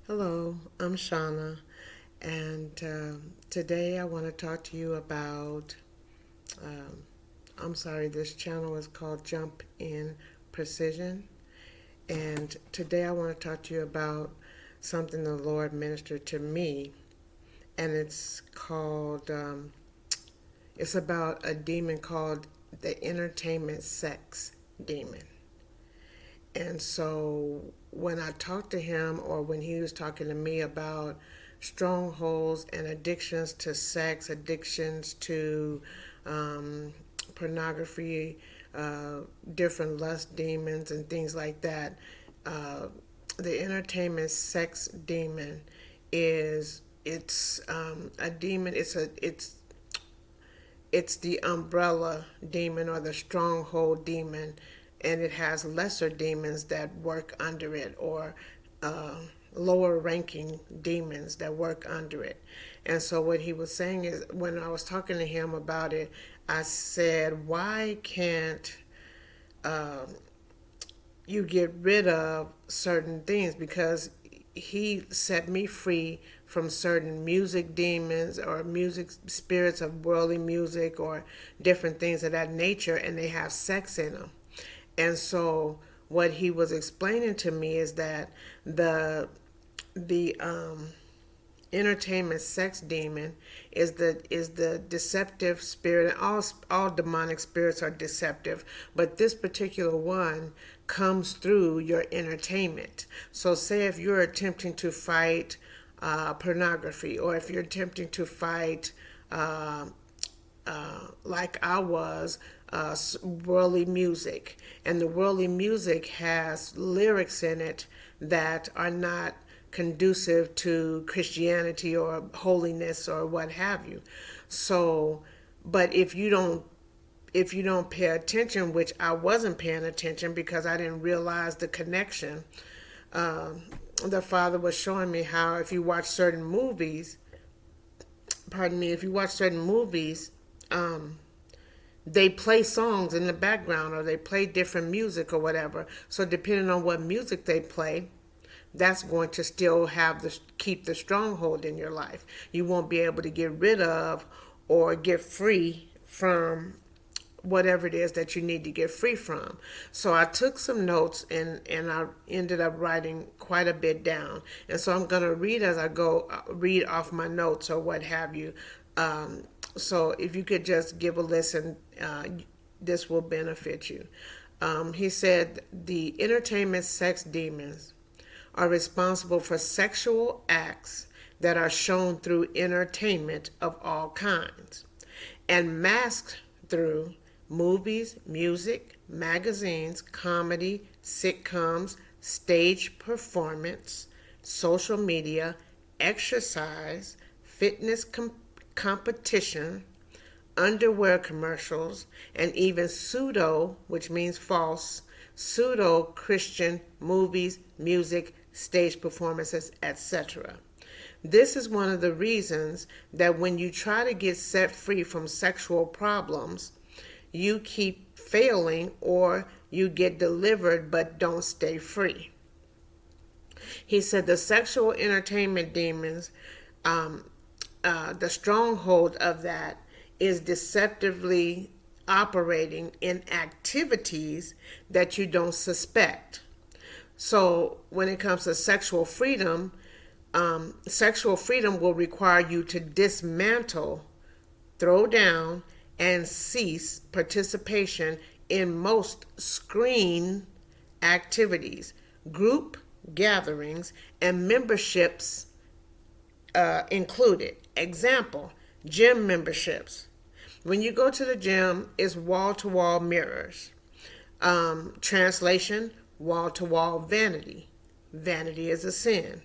Hello, I'm Shauna, and today I want to talk to you about. Um, I'm sorry, this channel is called Jump in Precision, and today I want to talk to you about something the Lord ministered to me, and it's called. It's about a demon called the entertainment sex demon. And so when I talked to him, or when he was talking to me about strongholds and addictions to sex, addictions to um, pornography, uh, different lust demons, and things like that, uh, the entertainment sex demon it's a demon. It's the umbrella demon or the stronghold demon, and it has lesser demons that work under it, or uh, lower ranking demons that work under it. And so, what he was saying is, when I was talking to him about it, I said, why can't you get rid of certain things? Because he set me free from certain music demons or music spirits of worldly music or different things of that nature, and they have sex in them. And so what he was explaining to me is that the entertainment sex demon is the deceptive spirit, and all demonic spirits are deceptive, but this particular one comes through your entertainment. So say if you're attempting to fight pornography, or if you're attempting to fight like I was, worldly music, and the worldly music has lyrics in it that are not conducive to Christianity or holiness or what have you. So, but if you don't pay attention, which I wasn't paying attention because I didn't realize the connection. The Father was showing me how if you watch certain movies, pardon me, if you watch certain movies, they play songs in the background, or they play different music or whatever. So depending on what music they play, that's going to still keep the stronghold in your life. You won't be able to get rid of or get free from whatever it is that you need to get free from. So I took some notes, and I ended up writing quite a bit down. And so I'm going to read as I go, read off my notes or what have you. So if you could just give a listen, this will benefit you. He said the entertainment sex demons are responsible for sexual acts that are shown through entertainment of all kinds and masked through movies, music, magazines, comedy, sitcoms, stage performance, social media, exercise, fitness competition, underwear commercials, and even pseudo, which means false, pseudo Christian movies, music, stage performances, etc. This is one of the reasons that when you try to get set free from sexual problems, you keep failing, or you get delivered but don't stay free. He said the sexual entertainment demons, the stronghold of that is deceptively operating in activities that you don't suspect. So when it comes to sexual freedom will require you to dismantle, throw down, and cease participation in most screen activities, group gatherings, and memberships included. Example, gym memberships. When you go to the gym, it's wall to wall mirrors. Translation, wall to wall vanity. Vanity is a sin.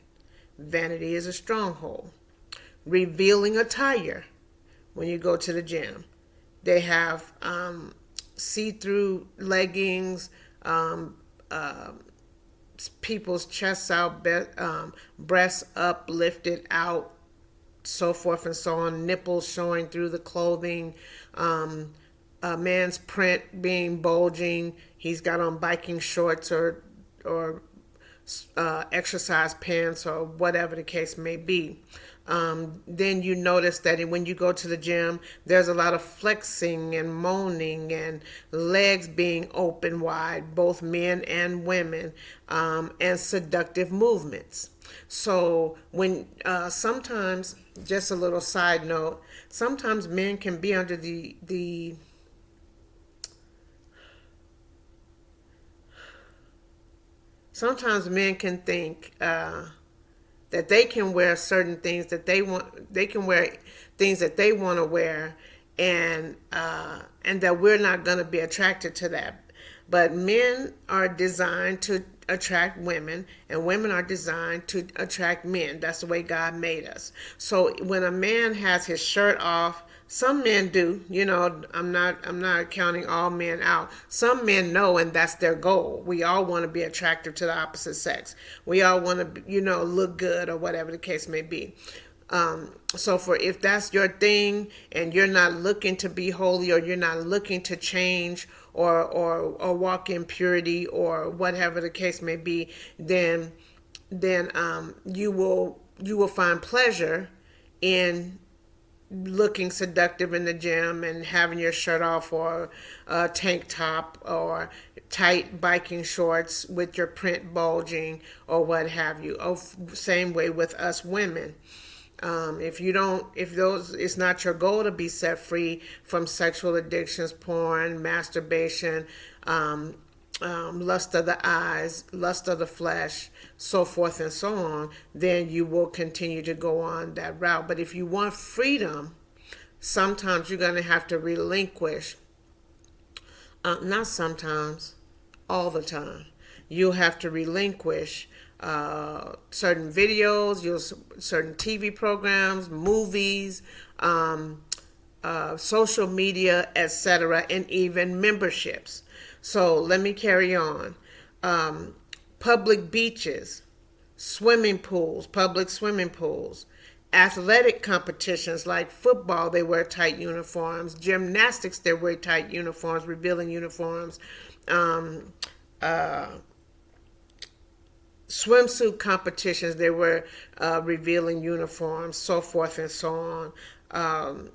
Vanity is a stronghold. Revealing attire. When you go to the gym, they have see-through leggings, people's chests out, breasts up, lifted out, so forth and so on, nipples showing through the clothing, a man's print being bulging. He's got on biking shorts or exercise pants or whatever the case may be. Then you notice that when you go to the gym, there's a lot of flexing and moaning and legs being open wide, both men and women, and seductive movements. So when sometimes, just a little side note, sometimes men can be under the sometimes men can think that they can wear certain things that they want. They can wear things that they want to wear, and that we're not going to be attracted to that. But men are designed to attract women, and women are designed to attract men. That's the way God made us. So when a man has his shirt off, some men do, I'm not counting all men out. Some men know, and that's their goal. We all want to be attractive to the opposite sex. We all want to, look good or whatever the case may be. So if that's your thing and you're not looking to be holy, or you're not looking to change or walk in purity or whatever the case may be, then you will find pleasure in looking seductive in the gym and having your shirt off, or a tank top, or tight biking shorts with your print bulging, or what have you. Same way with us women. If it's not your goal to be set free from sexual addictions, porn, masturbation, lust of the eyes, lust of the flesh, so forth and so on, then you will continue to go on that route. But if you want freedom, sometimes you're going to have to relinquish, not sometimes, all the time, you'll have to relinquish certain videos, certain TV programs, movies, social media, etc., and even memberships. So let me carry on. Public beaches, public swimming pools, athletic competitions like football, they wear tight uniforms. Gymnastics, they wear tight uniforms, revealing uniforms. Swimsuit competitions, they wear revealing uniforms, so forth and so on.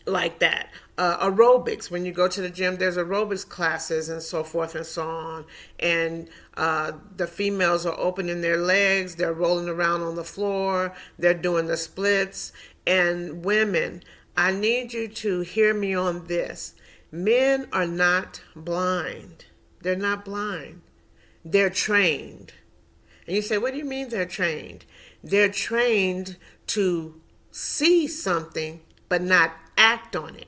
Like that. Aerobics, when you go to the gym, there's aerobics classes and so forth and so on. And the females are opening their legs, they're rolling around on the floor, they're doing the splits. And women, I need you to hear me on this. Men are not blind. They're not blind. They're trained. And you say, what do you mean they're trained? They're trained to see something but not act on it.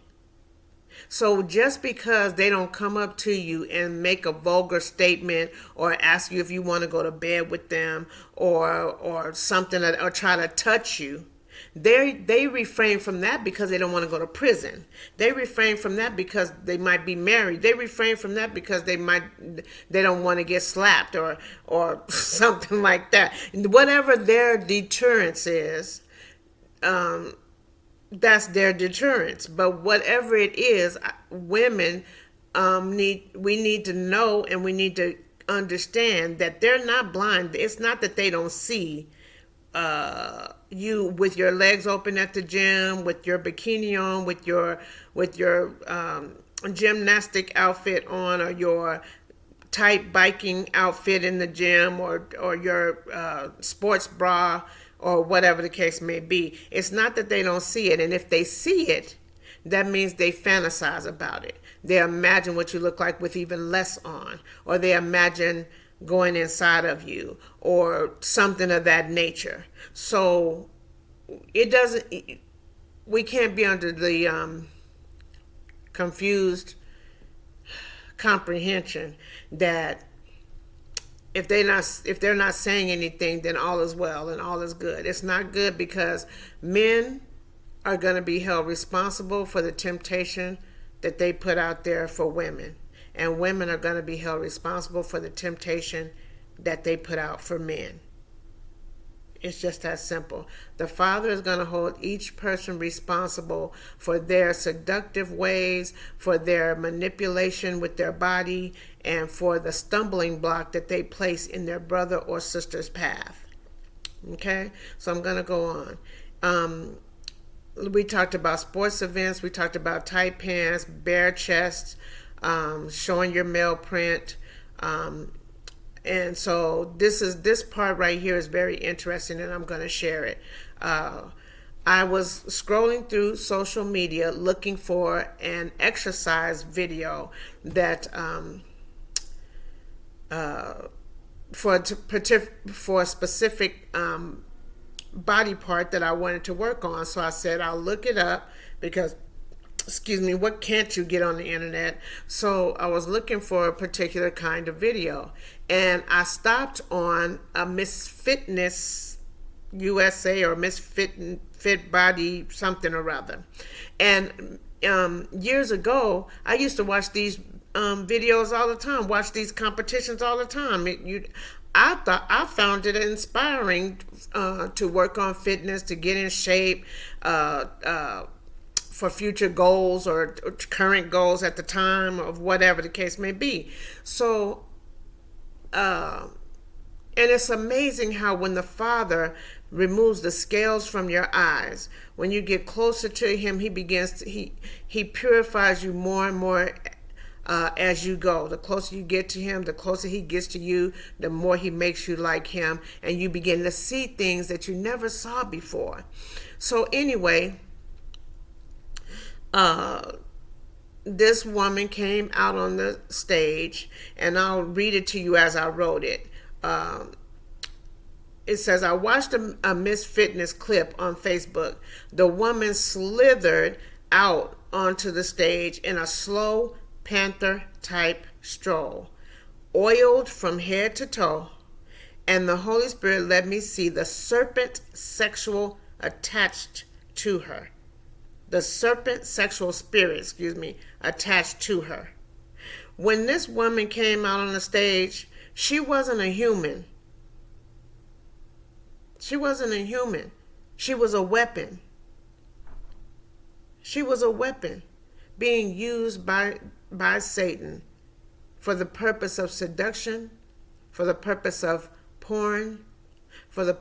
So just because they don't come up to you and make a vulgar statement, or ask you if you want to go to bed with them, or something, or try to touch you, they refrain from that because they don't want to go to prison. They refrain from that because they might be married. They refrain from that because they don't want to get slapped or something like that. Whatever their deterrence is, that's their deterrence. But whatever it is, women we need to know, and we need to understand that they're not blind. It's not that they don't see you with your legs open at the gym, with your bikini on, with your gymnastic outfit on, or your tight biking outfit in the gym, or your sports bra, or whatever the case may be. It's not that they don't see it. And if they see it, that means they fantasize about it. They imagine what you look like with even less on, or they imagine going inside of you, or something of that nature. So we can't be under the comprehension that if they're not saying anything, then all is well and all is good. It's not good, because men are going to be held responsible for the temptation that they put out there for women, and women are going to be held responsible for the temptation that they put out for men. It's just that simple. The Father is going to hold each person responsible for their seductive ways, for their manipulation with their body, and for the stumbling block that they place in their brother or sister's path. Okay? So I'm going to go on. We talked about sports events. We talked about tight pants, bare chest, showing your male print. And so this part right here is very interesting, and I'm going to share it. I was scrolling through social media looking for an exercise video that for a specific body part that I wanted to work on. So I said I'll look it up because, excuse me, what can't you get on the internet? So I was looking for a particular kind of video, and I stopped on a Miss Fitness USA or Miss Fit Body something or other. And years ago, I used to watch these videos all the time, watch these competitions all the time. I found it inspiring to work on fitness, to get in shape, for future goals or current goals at the time of whatever the case may be. So, and it's amazing how when the Father removes the scales from your eyes, when you get closer to Him, He purifies you more and more as you go. The closer you get to Him, the closer He gets to you, the more He makes you like Him, and you begin to see things that you never saw before. So anyway, this woman came out on the stage, and I'll read it to you as I wrote it. It says, I watched a Miss Fitness clip on Facebook. The woman slithered out onto the stage in a slow panther type stroll, oiled from head to toe, and the Holy Spirit let me see the serpent sexual attached to her. The serpent sexual spirit, attached to her. When this woman came out on the stage, she wasn't a human. She wasn't a human. She was a weapon. She was a weapon being used by Satan for the purpose of seduction, for the purpose of porn, for the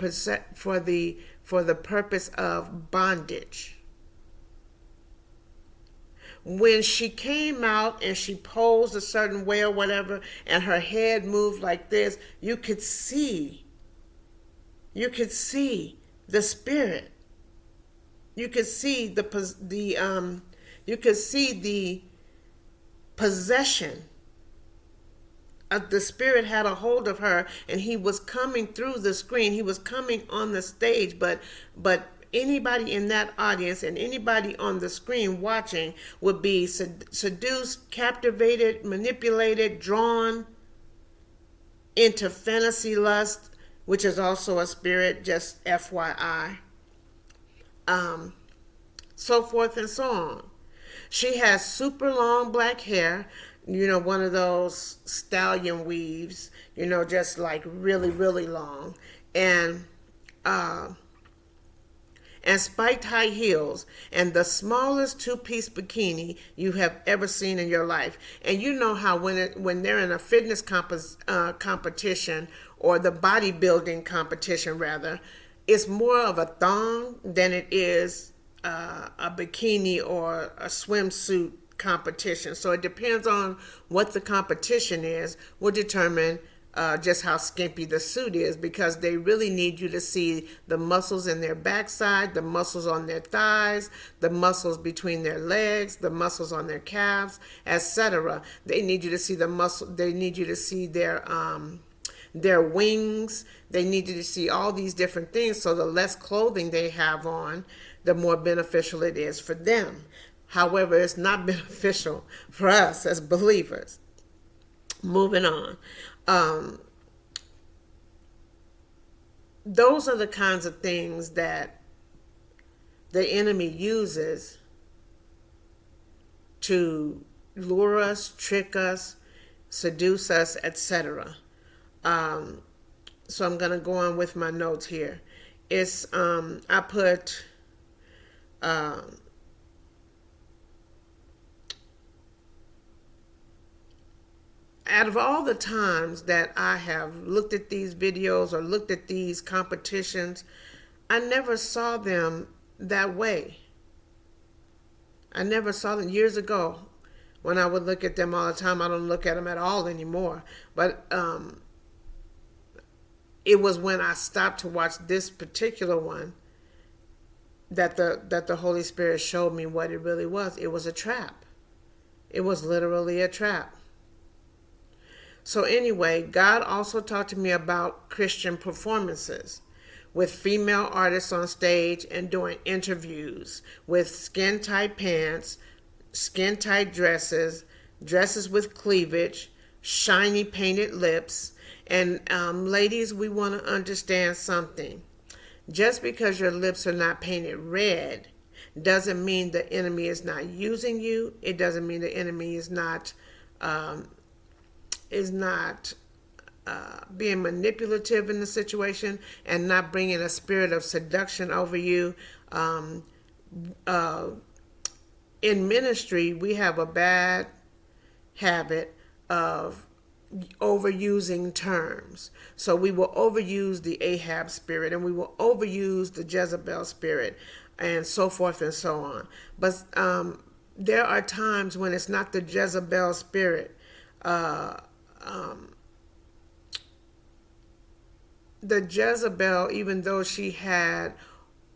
purpose of bondage. When she came out and she posed a certain way or whatever, and her head moved like this, you could see the spirit. You could see the possession of the spirit had a hold of her, and he was coming through the screen. He was coming on the stage, but anybody in that audience and anybody on the screen watching would be seduced, captivated, manipulated, drawn into fantasy lust, which is also a spirit, just FYI. So forth and so on. She has super long black hair, one of those stallion weaves, just like really, really long. And spiked high heels, and the smallest two-piece bikini you have ever seen in your life. And you know how when they're in a fitness competition, or the bodybuilding competition rather, it's more of a thong than it is a bikini or a swimsuit competition. So it depends on what the competition is, will determine just how skimpy the suit is, because they really need you to see the muscles in their backside, the muscles on their thighs, the muscles between their legs, the muscles on their calves, etc. They need you to see the muscle. They need you to see their wings. They need you to see all these different things. So the less clothing they have on, the more beneficial it is for them. However, it's not beneficial for us as believers. Moving on. Those are the kinds of things that the enemy uses to lure us, trick us, seduce us, etc. So I'm going to go on with my notes here. It's I put um, out of all the times that I have looked at these videos or looked at these competitions, I never saw them that way. I never saw them years ago when I would look at them all the time. I don't look at them at all anymore. But it was when I stopped to watch this particular one that the Holy Spirit showed me what it really was. It was a trap. It was literally a trap. So anyway, God also talked to me about Christian performances with female artists on stage and doing interviews with skin tight pants, skin tight dresses, dresses with cleavage, shiny painted lips. And ladies, we want to understand something. Just because your lips are not painted red doesn't mean the enemy is not using you. It doesn't mean the enemy is not um, being manipulative in the situation and not bringing a spirit of seduction over you. Um, uh, in ministry, we have a bad habit of overusing terms. So we will overuse the Ahab spirit and we will overuse the Jezebel spirit and so forth and so on. But there are times when it's not the Jezebel spirit. Uh, um, the Jezebel, even though she had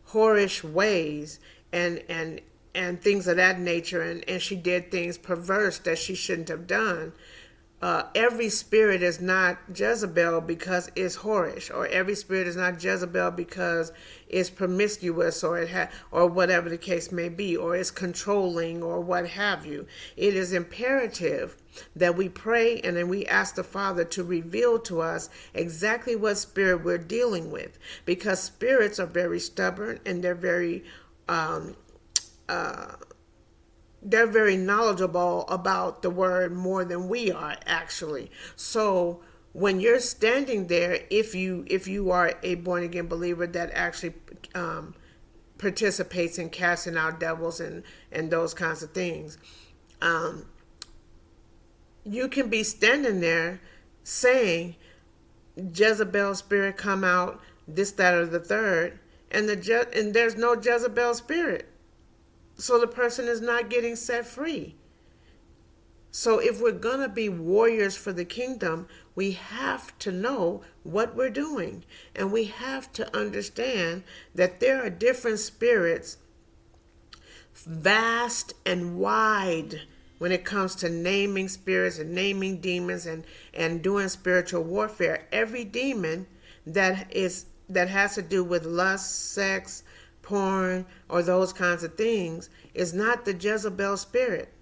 whorish ways and things of that nature, and she did things perverse that she shouldn't have done. Every spirit is not Jezebel because it's whorish, or every spirit is not Jezebel because it's promiscuous, or or whatever the case may be, or it's controlling, or what have you. It is imperative that we pray and then we ask the Father to reveal to us exactly what spirit we're dealing with, because spirits are very stubborn and um, uh, they're very knowledgeable about the word more than we are, actually. So when you're standing there, if you are a born again believer that actually participates in casting out devils and those kinds of things, um, you can be standing there saying, Jezebel spirit come out, this, that, or the third, and and there's no Jezebel spirit. So the person is not getting set free. So if we're going to be warriors for the kingdom, we have to know what we're doing. And we have to understand that there are different spirits, vast and wide, when it comes to naming spirits and naming demons and doing spiritual warfare. Every demon that has to do with lust, sex, porn, or those kinds of things is not the Jezebel spirit.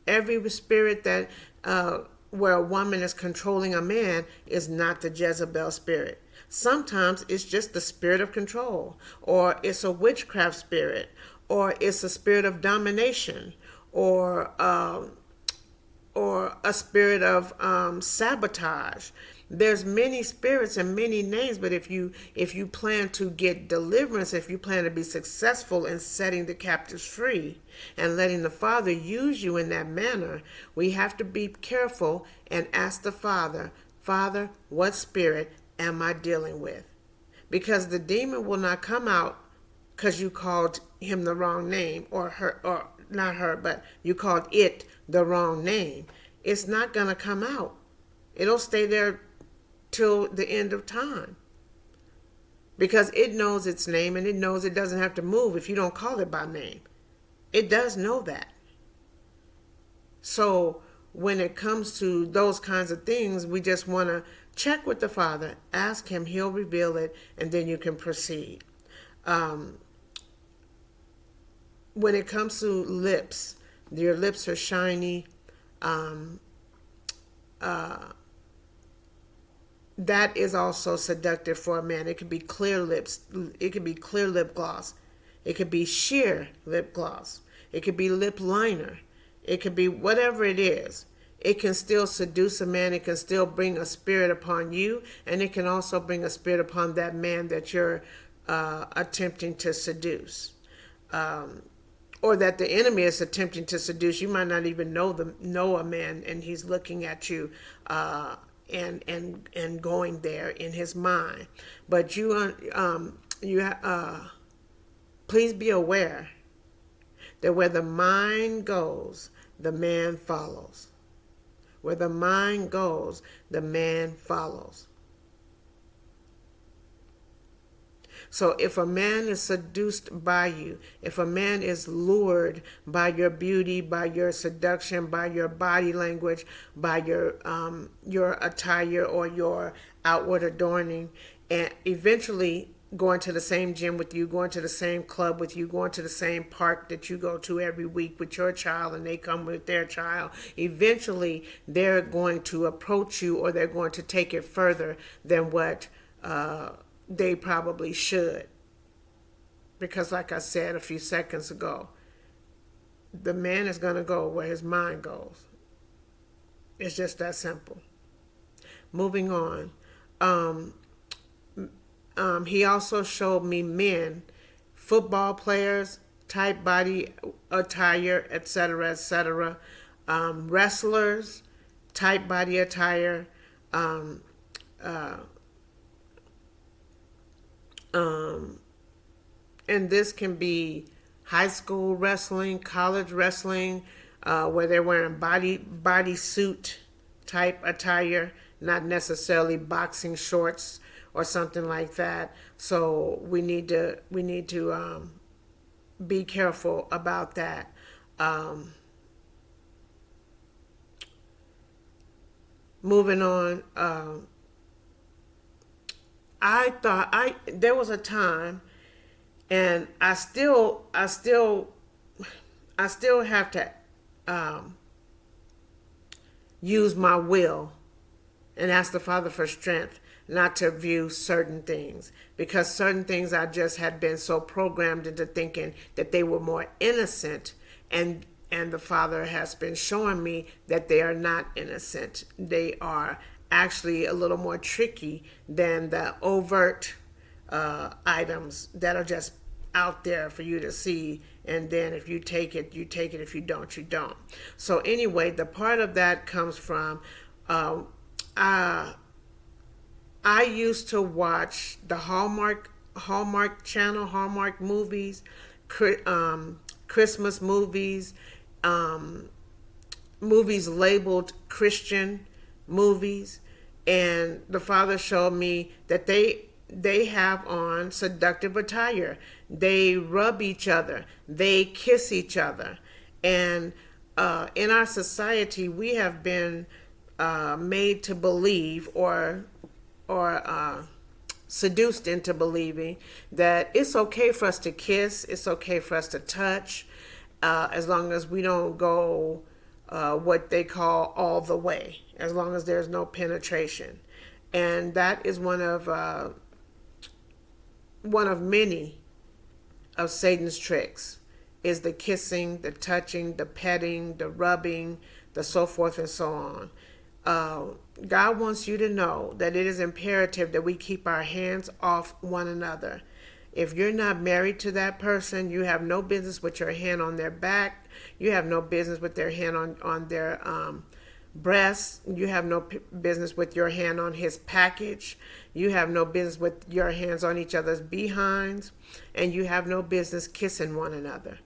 Every spirit that where a woman is controlling a man is not the Jezebel spirit. Sometimes it's just the spirit of control, or it's a witchcraft spirit, or it's a spirit of domination, or a spirit of sabotage. There's many spirits and many names, but if you plan to get deliverance, if you plan to be successful in setting the captives free and letting the Father use you in that manner, we have to be careful and ask the Father, Father, what spirit am I dealing with? Because the demon will not come out because you called him the wrong name, or her, or not her, but you called it the wrong name. It's not going to come out. It'll stay there till the end of time, because it knows its name and it knows it doesn't have to move if you don't call it by name. It does know that. So when it comes to those kinds of things, we just want to check with the Father, ask him, he'll reveal it, and then you can proceed. When it comes to lips, your lips are shiny. That is also seductive for a man. It could be clear lips. It could be clear lip gloss. It could be sheer lip gloss. It could be lip liner. It could be whatever it is. it can still seduce a man. It can still bring a spirit upon you, and it can also bring a spirit upon that man that you're attempting to seduce, or that the enemy is attempting to seduce. You might not even know a man, and he's looking at you, and going there in his mind. But please be aware that where the mind goes, the man follows. Where the mind goes, the man follows. So if a man is seduced by you, if a man is lured by your beauty, by your seduction, by your body language, by your attire or your outward adorning, and eventually going to the same gym with you, going to the same club with you, going to the same park that you go to every week with your child, and they come with their child, eventually they're going to approach you, or they're going to take it further than what they probably should. Because like I said a few seconds ago, the man is going to go where his mind goes. It's just that simple. Moving on. He also showed me men, football players, tight body attire, etc., etc., wrestlers, tight body attire, and this can be high school wrestling, college wrestling, where they're wearing body suit type attire, not necessarily boxing shorts or something like that. So we need to be careful about that. Moving on, there was a time, and I still have to use my will and ask the Father for strength not to view certain things, because certain things I just had been so programmed into thinking that they were more innocent, and the Father has been showing me that they are not innocent. They are actually a little more tricky than the overt items that are just out there for you to see, and then if you take it, you take it. If you don't, you don't. So anyway, the part of that comes from I used to watch the Hallmark channel, Hallmark movies, Christmas movies, movies labeled Christian movies, and the Father showed me that they have on seductive attire. They rub each other. They kiss each other. And in our society, we have been made to believe, or seduced into believing, that it's okay for us to kiss, it's okay for us to touch, as long as we don't go what they call all the way, as long as there's no penetration. And that is one of many of Satan's tricks, is the kissing, the touching, the petting, the rubbing, the so forth and so on. God wants you to know that it is imperative that we keep our hands off one another. If you're not married to that person, you have no business with your hand on their back. You have no business with their hand on their breasts. You have no business with your hand on his package. You have no business with your hands on each other's behinds. And you have no business kissing one another.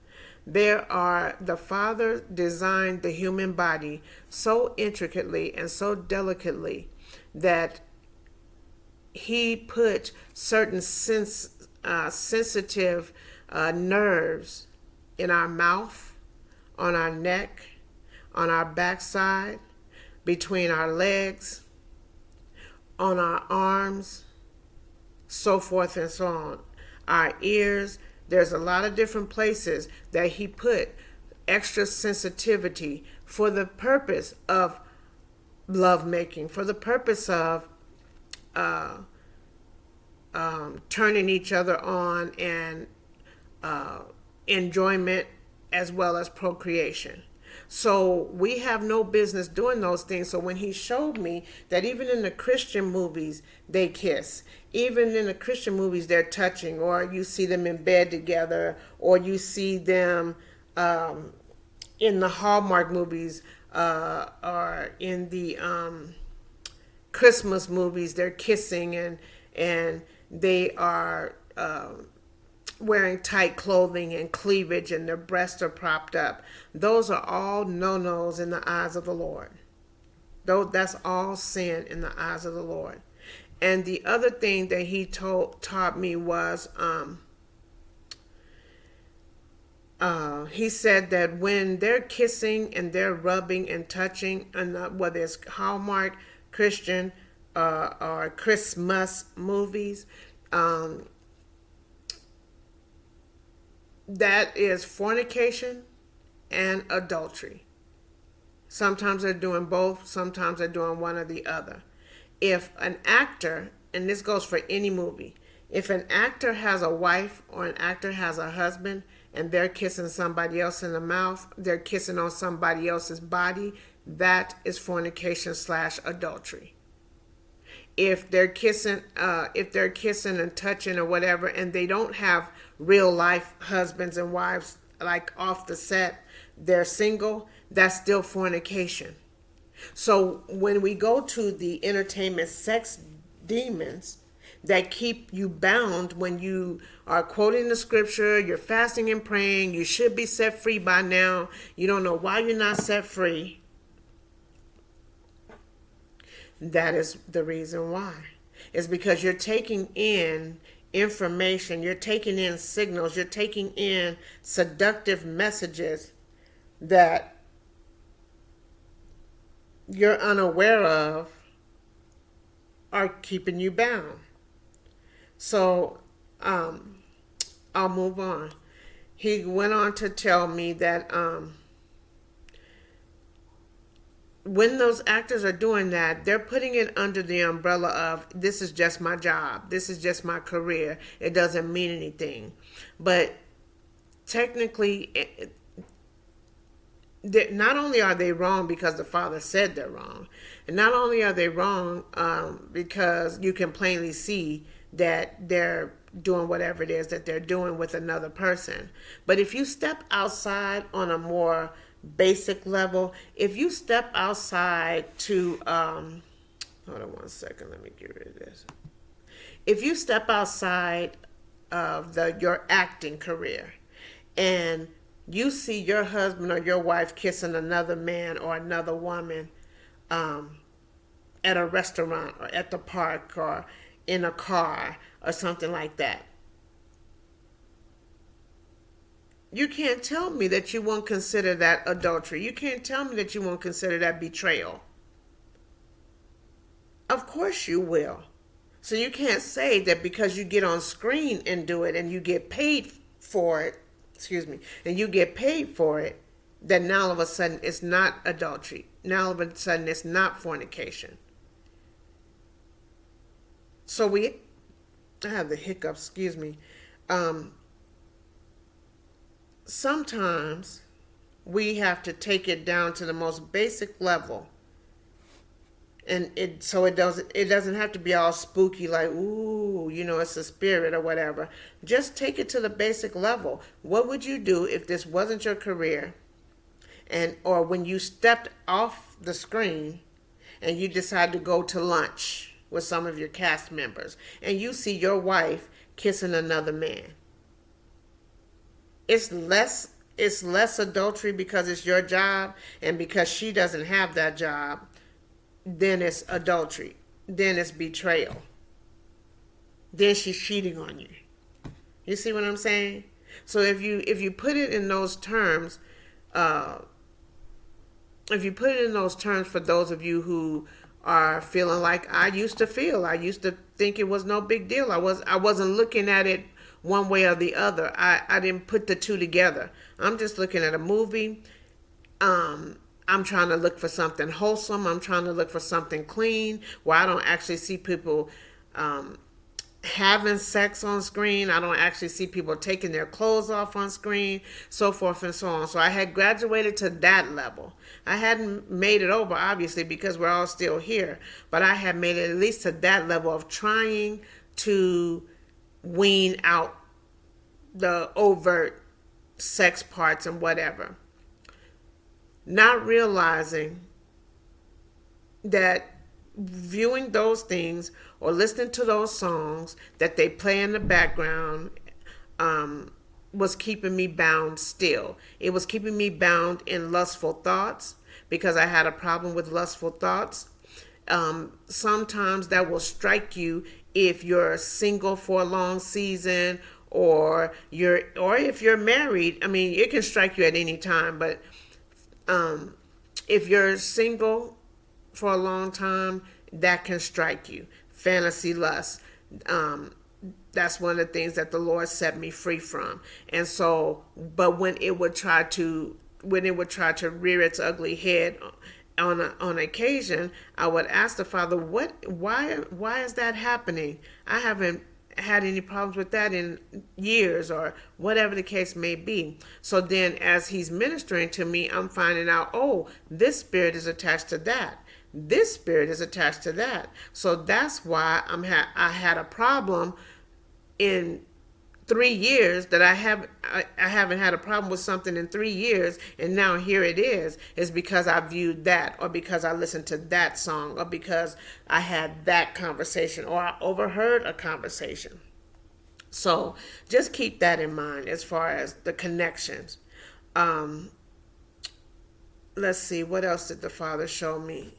The Father designed the human body so intricately and so delicately that he put certain sensitive nerves in our mouth, on our neck, on our backside, between our legs, on our arms, so forth and so on. Our ears. There's a lot of different places that he put extra sensitivity for the purpose of lovemaking, for the purpose of turning each other on, and enjoyment as well as procreation. So we have no business doing those things. So when he showed me that even in the Christian movies, they kiss. Even in the Christian movies, they're touching, or you see them in bed together, or you see them in the Hallmark movies, or in the Christmas movies, they're kissing, and they are wearing tight clothing and cleavage, and their breasts are propped up. Those are all no-nos in the eyes of the Lord. That's all sin in the eyes of the Lord. And the other thing that he taught me was, he said that when they're kissing and they're rubbing and touching, and whether it's Hallmark, Christian, or Christmas movies, that is fornication and adultery. Sometimes they're doing both, sometimes they're doing one or the other. If an actor, and this goes for any movie, if an actor has a wife or an actor has a husband and they're kissing somebody else in the mouth, they're kissing on somebody else's body, that is fornication / adultery. If they're kissing and touching or whatever, and they don't have real life husbands and wives like off the set, they're single, that's still fornication. So when we go to the entertainment sex demons that keep you bound, when you are quoting the scripture, you're fasting and praying, you should be set free by now, you don't know why you're not set free, that is the reason why. It's because you're taking in information, you're taking in signals, you're taking in seductive messages that you're unaware of are keeping you bound. So I'll move on. He went on to tell me that when those actors are doing that, they're putting it under the umbrella of, this is just my job, this is just my career, it doesn't mean anything. But technically, not only are they wrong because the Father said they're wrong, and not only are they wrong because you can plainly see that they're doing whatever it is that they're doing with another person, but if you step outside on a more basic level, if you step outside to hold on one second, let me get rid of this. If you step outside of your acting career and you see your husband or your wife kissing another man or another woman at a restaurant or at the park or in a car or something like that, you can't tell me that you won't consider that adultery. You can't tell me that you won't consider that betrayal. Of course you will. So you can't say that because you get on screen and do it and you get paid for it, and you get paid for it, that now all of a sudden it's not adultery. Now all of a sudden it's not fornication. So I have the hiccups, sometimes we have to take it down to the most basic level, and it doesn't have to be all spooky like, ooh, it's a spirit or whatever. Just take it to the basic level. What would you do if this wasn't your career, or when you stepped off the screen and you decide to go to lunch with some of your cast members and you see your wife kissing another man? It's less adultery because it's your job, and because she doesn't have that job, then it's adultery. Then it's betrayal. Then she's cheating on you. You see what I'm saying? So if you put it in those terms, for those of you who are feeling like I used to think it was no big deal. I wasn't looking at it one way or the other. I didn't put the two together. I'm just looking at a movie. I'm trying to look for something wholesome. I'm trying to look for something clean where I don't actually see people having sex on screen. I don't actually see people taking their clothes off on screen, so forth and so on. So I had graduated to that level. I hadn't made it over, obviously, because we're all still here, but I had made it at least to that level of trying to wean out the overt sex parts and whatever. Not realizing that viewing those things or listening to those songs that they play in the background was keeping me bound still. It was keeping me bound in lustful thoughts because I had a problem with lustful thoughts. Sometimes that will strike you if you're single for a long season or if you're married. I mean, it can strike you at any time, but if you're single for a long time, that can strike you. Fantasy lust. That's one of the things that the Lord set me free from. And so, but when it would try to rear its ugly head on occasion, I would ask the Father, why is that happening? I haven't had any problems with that in years, or whatever the case may be. So then as he's ministering to me, I'm finding out, oh, this spirit is attached to that. This spirit is attached to that. So that's why I had a problem in 3 years that I haven't had a problem with something in 3 years, and now here it is because I viewed that, or because I listened to that song, or because I had that conversation, or I overheard a conversation. So just keep that in mind as far as the connections. Let's see, what else did the Father show me?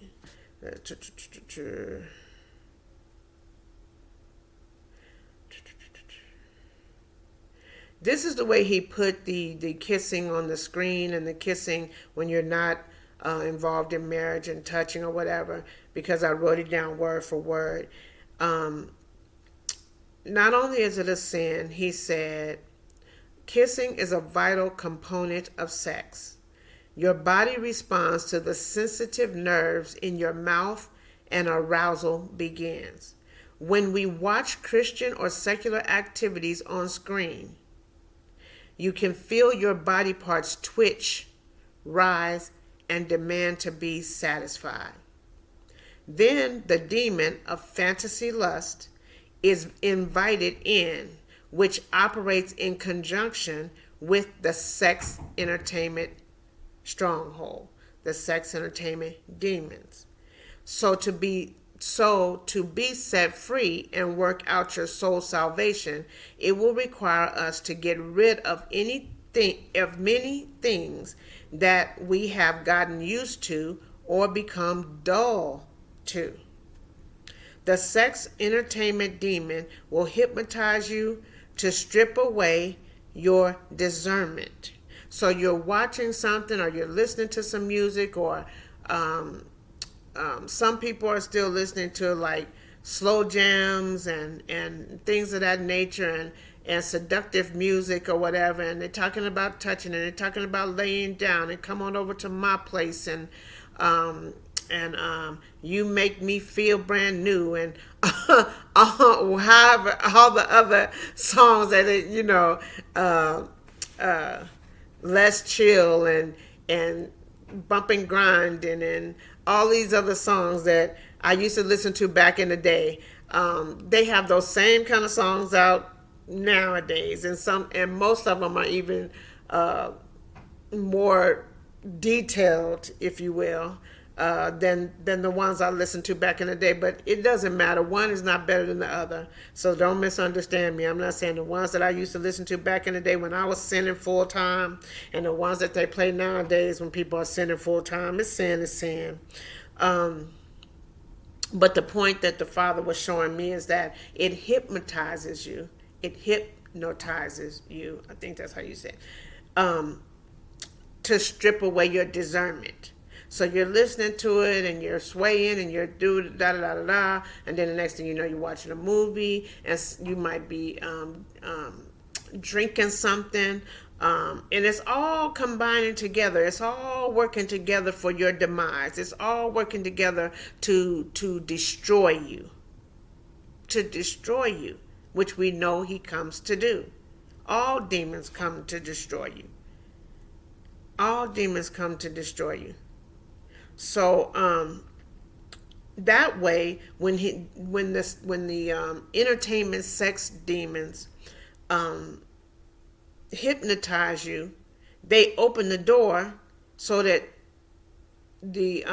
This is the way he put the kissing on the screen, and the kissing when you're not involved in marriage and touching or whatever, because I wrote it down word for word. Not only is it a sin, he said, kissing is a vital component of sex. Your body responds to the sensitive nerves in your mouth and arousal begins. When we watch Christian or secular activities on screen, you can feel your body parts twitch, rise, and demand to be satisfied. Then the demon of fantasy lust is invited in, which operates in conjunction with the sex entertainment stronghold, the sex entertainment demons. So to be set free and work out your soul salvation, it will require us to get rid of many things that we have gotten used to or become dull to. The sex entertainment demon will hypnotize you to strip away your discernment. So you're watching something, or you're listening to some music, or some people are still listening to like slow jams and things of that nature, and seductive music or whatever, and they're talking about touching, and they're talking about laying down, and come on over to my place, and you make me feel brand new, and however, all the other songs that Let's Chill and Bump and Grind and all these other songs that I used to listen to back in the day. They have those same kind of songs out nowadays, and most of them are even more detailed, if you will, than the ones I listened to back in the day. But it doesn't matter. One is not better than the other. So don't misunderstand me. I'm not saying the ones that I used to listen to back in the day when I was sinning full time, and the ones that they play nowadays when people are sinning full time, it's sin is sin. But the point that the Father was showing me is that it hypnotizes you. It hypnotizes you. I think that's how you say it. To strip away your discernment. So you're listening to it, and you're swaying, and you're doing da da da da da, and then the next thing you know, you're watching a movie, and you might be drinking something, and it's all combining together. It's all working together for your demise. It's all working together to destroy you. To destroy you. which we know he comes to do. All demons come to destroy you. All demons come to destroy you. So that way, when the entertainment sex demons hypnotize you, they open the door so that the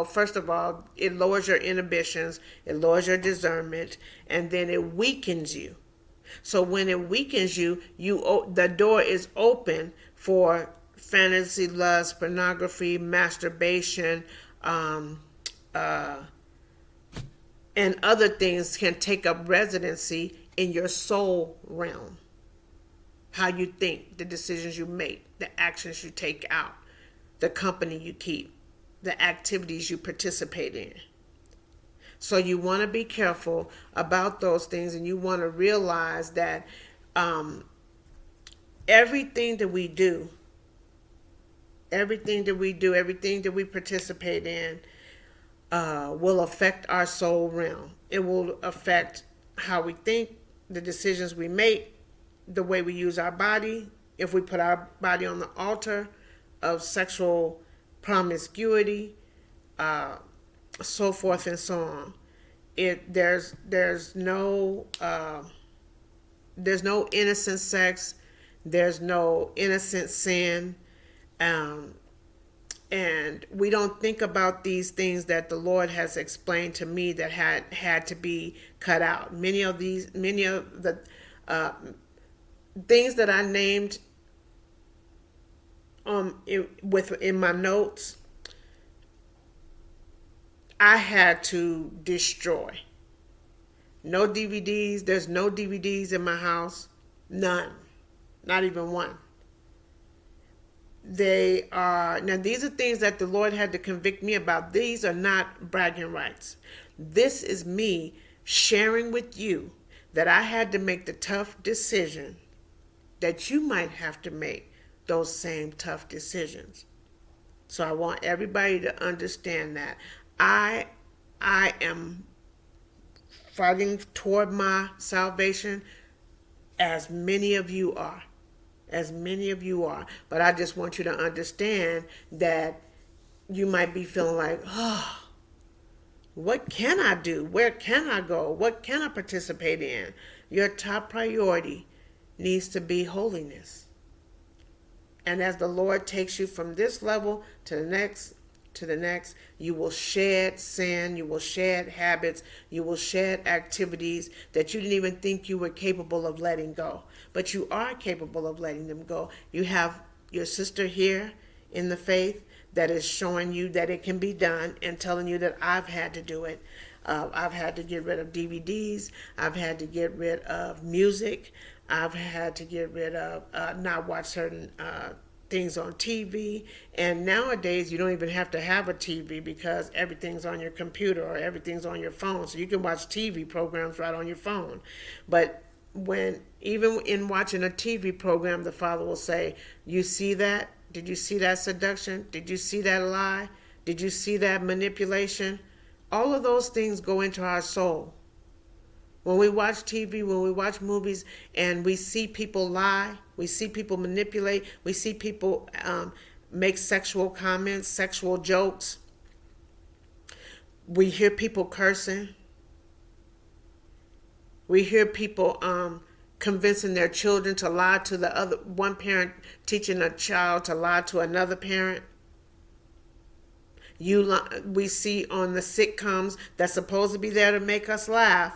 first of all, it lowers your inhibitions, it lowers your discernment, and then it weakens you. So when it weakens you, the door is open for fantasy, lust, pornography, masturbation, and other things can take up residency in your soul realm. How you think, the decisions you make, the actions you take out, the company you keep, the activities you participate in. So you want to be careful about those things, and you want to realize that everything that we do, everything that we participate in will affect our soul realm. It will affect how we think, the decisions we make, the way we use our body. If we put our body on the altar of sexual promiscuity, so forth and so on. There's no innocent sex. There's no innocent sin. And we don't think about these things that the Lord has explained to me that had to be cut out. Many of the things that I named in my notes, I had to destroy. No DVDs. There's no DVDs in my house. None. Not even one. These are things that the Lord had to convict me about. These are not bragging rights. This is me sharing with you that I had to make the tough decision that you might have to make those same tough decisions. So I want everybody to understand that I am fighting toward my salvation, as many of you are. But I just want you to understand that you might be feeling like, oh, what can I do? Where can I go? What can I participate in? Your top priority needs to be holiness. And as the Lord takes you from this level to the next, you will shed sin, you will shed habits, you will shed activities that you didn't even think you were capable of letting go. But you are capable of letting them go. You have your sister here in the faith that is showing you that it can be done and telling you that I've had to do it. I've had to get rid of DVDs. I've had to get rid of music. I've had to get rid of not watch certain things on TV. And nowadays you don't even have to have a TV because everything's on your computer or everything's on your phone. So you can watch TV programs right on your phone. But even in watching a TV program, the Father will say, you see that? Did you see that seduction? Did you see that lie? Did you see that manipulation? All of those things go into our soul. When we watch TV, when we watch movies, and we see people lie, we see people manipulate, we see people make sexual comments, sexual jokes. We hear people cursing. We hear people convincing their children to lie to the other, one parent teaching a child to lie to another parent. We see on the sitcoms that's supposed to be there to make us laugh.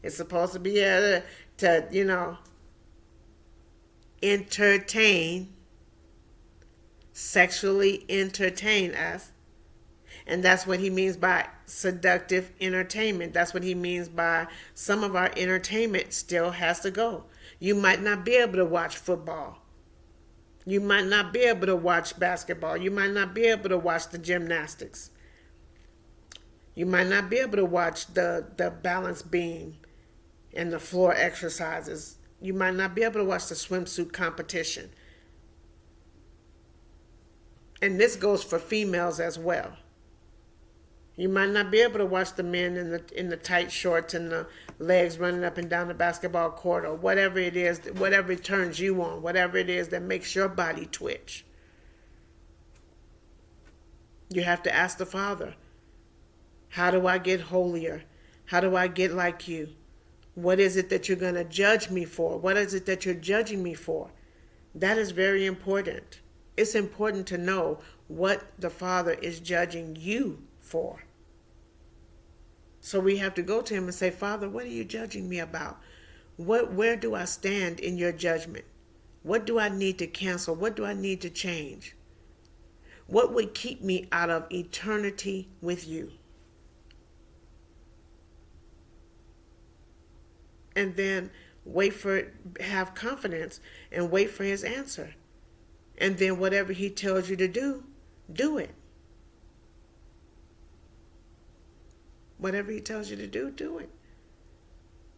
It's supposed to be there to entertain, sexually entertain us. And that's what he means by seductive entertainment. That's what he means by some of our entertainment still has to go. You might not be able to watch football. You might not be able to watch basketball. You might not be able to watch the gymnastics. You might not be able to watch the balance beam and the floor exercises. You might not be able to watch the swimsuit competition. And this goes for females as well. You might not be able to watch the men in the tight shorts and the legs running up and down the basketball court, or whatever it is, whatever turns you on, whatever it is that makes your body twitch. You have to ask the Father, how do I get holier? How do I get like you? What is it that you're going to judge me for? What is it that you're judging me for? That is very important. It's important to know what the Father is judging you for. So we have to go to him and say, Father, what are you judging me about? Where do I stand in your judgment? What do I need to cancel? What do I need to change? What would keep me out of eternity with you? And then have confidence and wait for his answer. And then whatever he tells you to do, do it. Whatever he tells you to do, do it.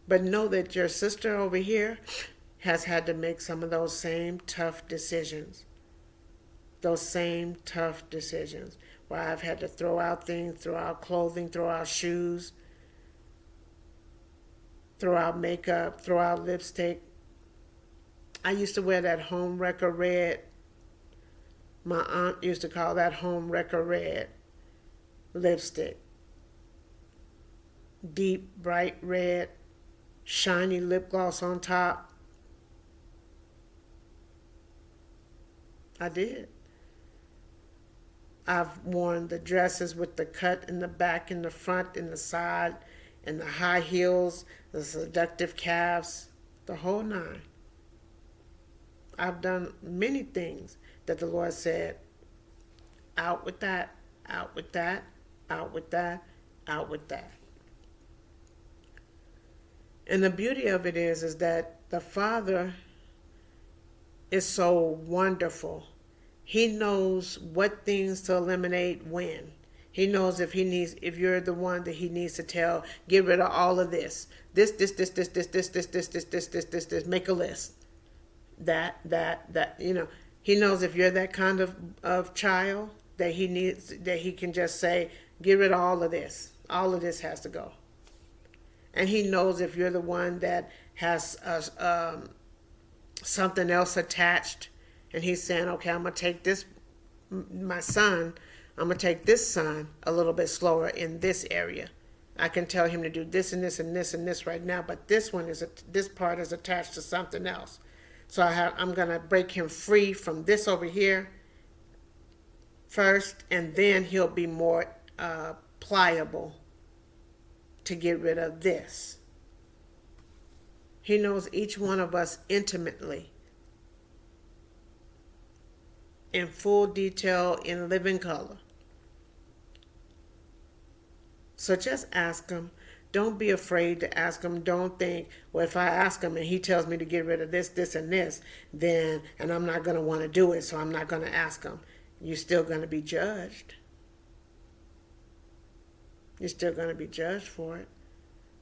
But know that your sister over here has had to make some of those same tough decisions. Those same tough decisions where I've had to throw out things, throw out clothing, throw out shoes, throw out makeup, throw out lipstick. I used to wear that home wrecker red. My aunt used to call that home wrecker red lipstick. Deep, bright red, shiny lip gloss on top. I did. I've worn the dresses with the cut in the back, in the front, in the side, and the high heels, the seductive calves, the whole nine. I've done many things that the Lord said, out with that, out with that, out with that, out with that. And the beauty of it is that the Father is so wonderful. He knows what things to eliminate when. He knows if you're the one that he needs to tell, get rid of all of this. This, make a list. That, He knows if you're that kind of child that he can just say, get rid of all of this. All of this has to go. And he knows if you're the one that has something else attached, and he's saying, okay, I'm going to take this, my son, I'm going to take this son a little bit slower in this area. I can tell him to do this and this and this and this right now, but this part is attached to something else. So I'm going to break him free from this over here first, and then he'll be more pliable to get rid of this. He knows each one of us intimately, in full detail, in living color. So just ask him. Don't be afraid to ask him. Don't think, well, if I ask him and he tells me to get rid of this, this, and this, then, and I'm not going to want to do it, so I'm not going to ask him. You're still going to be judged. You're still going to be judged for it.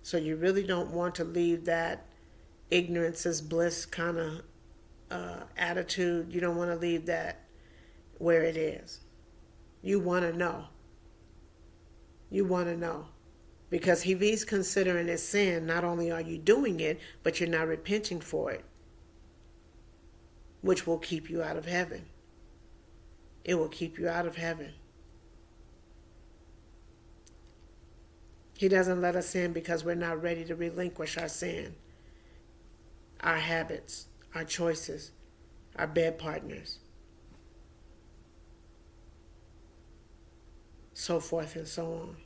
So you really don't want to leave that ignorance is bliss kind of attitude. You don't want to leave that where it is. You want to know. You want to know. Because if he's considering it sin, not only are you doing it, but you're not repenting for it, which will keep you out of heaven. It will keep you out of heaven. He doesn't let us sin because we're not ready to relinquish our sin, our habits, our choices, our bed partners, so forth and so on.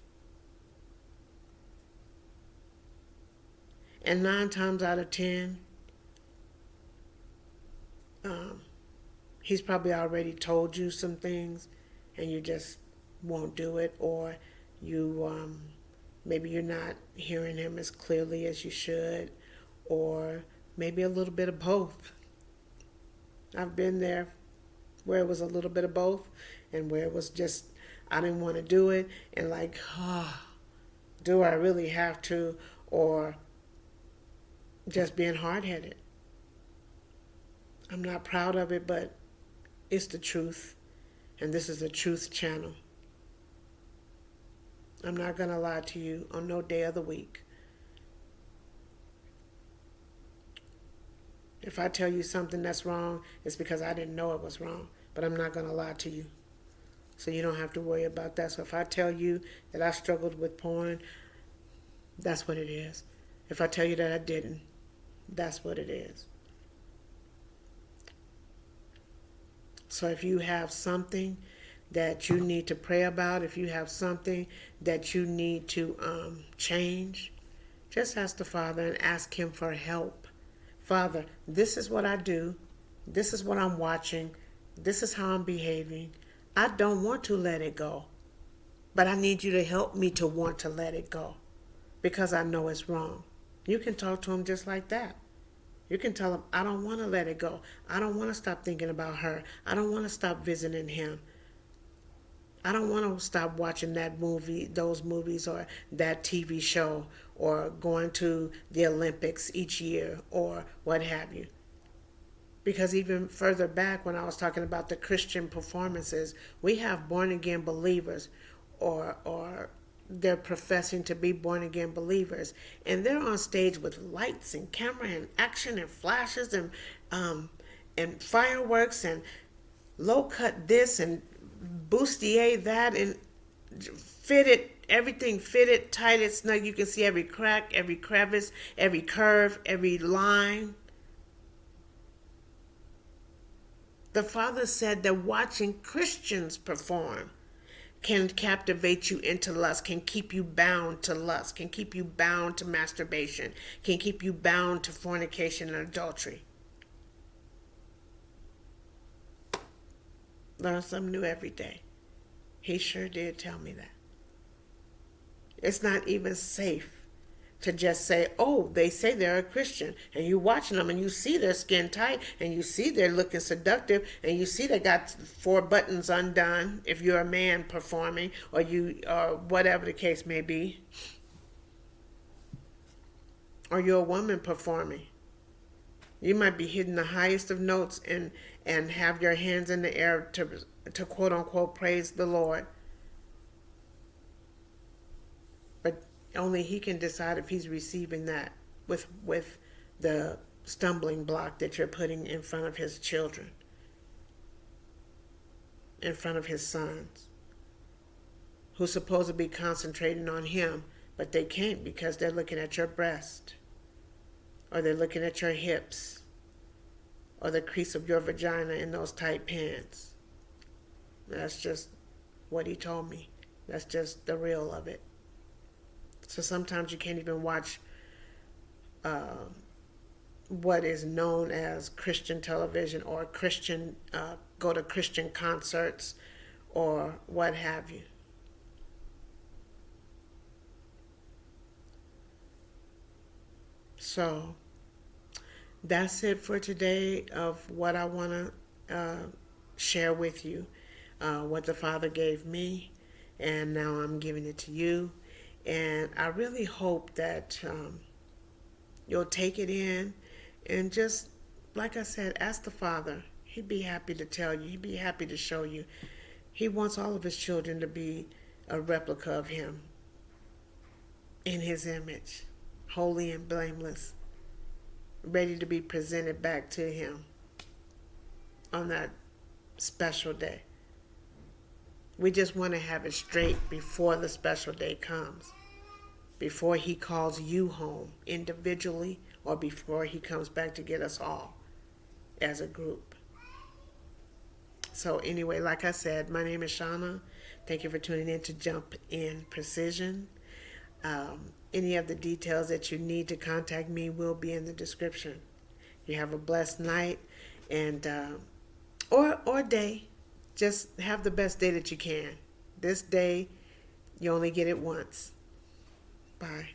And 9 times out of 10, he's probably already told you some things and you just won't do it, or you maybe you're not hearing him as clearly as you should, or maybe a little bit of both. I've been there where it was a little bit of both, and where it was just, I didn't want to do it, and like, do I really have to? Or just being hard-headed. I'm not proud of it, but it's the truth, and this is the truth channel. I'm not going to lie to you on no day of the week. If I tell you something that's wrong, it's because I didn't know it was wrong. But I'm not going to lie to you. So you don't have to worry about that. So if I tell you that I struggled with porn, that's what it is. If I tell you that I didn't, that's what it is. So if you have something that you need to pray about, if you have something that you need to change, just ask the Father and ask Him for help. Father, this is what I do. This is what I'm watching. This is how I'm behaving. I don't want to let it go, but I need you to help me to want to let it go because I know it's wrong. You can talk to Him just like that. You can tell Him, I don't want to let it go. I don't want to stop thinking about her. I don't want to stop visiting him. I don't want to stop watching that movie, those movies, or that TV show, or going to the Olympics each year, or what have you. Because even further back, when I was talking about the Christian performances, we have born again believers, or they're professing to be born again believers, and they're on stage with lights and camera and action and flashes and fireworks and low cut this and bustier that and fitted, everything fitted, tight, snug. You can see every crack, every crevice, every curve, every line. The Father said that watching Christians perform can captivate you into lust, can keep you bound to lust, can keep you bound to masturbation, can keep you bound to fornication and adultery. Learn something new every day. He sure did tell me that. It's not even safe to just say, oh, they say they're a Christian, and you're watching them and you see their skin tight and you see they're looking seductive and you see they got 4 buttons undone if you're a man performing, or whatever the case may be, or you're a woman performing. You might be hitting the highest of notes and have your hands in the air to quote unquote praise the Lord. But only He can decide if He's receiving that with the stumbling block that you're putting in front of His children, in front of His sons, who's supposed to be concentrating on Him, but they can't because they're looking at your breast, or they're looking at your hips, or the crease of your vagina in those tight pants. That's just what He told me. That's just the real of it. So sometimes you can't even watch what is known as Christian television, or Christian go to Christian concerts, or what have you. So that's it for today of what I want to share with you, what the Father gave me, and now I'm giving it to you. And I really hope that you'll take it in and just, like I said, ask the Father. He'd be happy to tell you. He'd be happy to show you. He wants all of His children to be a replica of Him in His image, holy and blameless, ready to be presented back to Him on that special day. We just want to have it straight before the special day comes, before He calls you home individually, or before He comes back to get us all as a group. So anyway, like I said, my name is Shauna. Thank you for tuning in to Jump in Precision. Any of the details that you need to contact me will be in the description. You have a blessed night and or day. Just have the best day that you can. This day, you only get it once. Bye.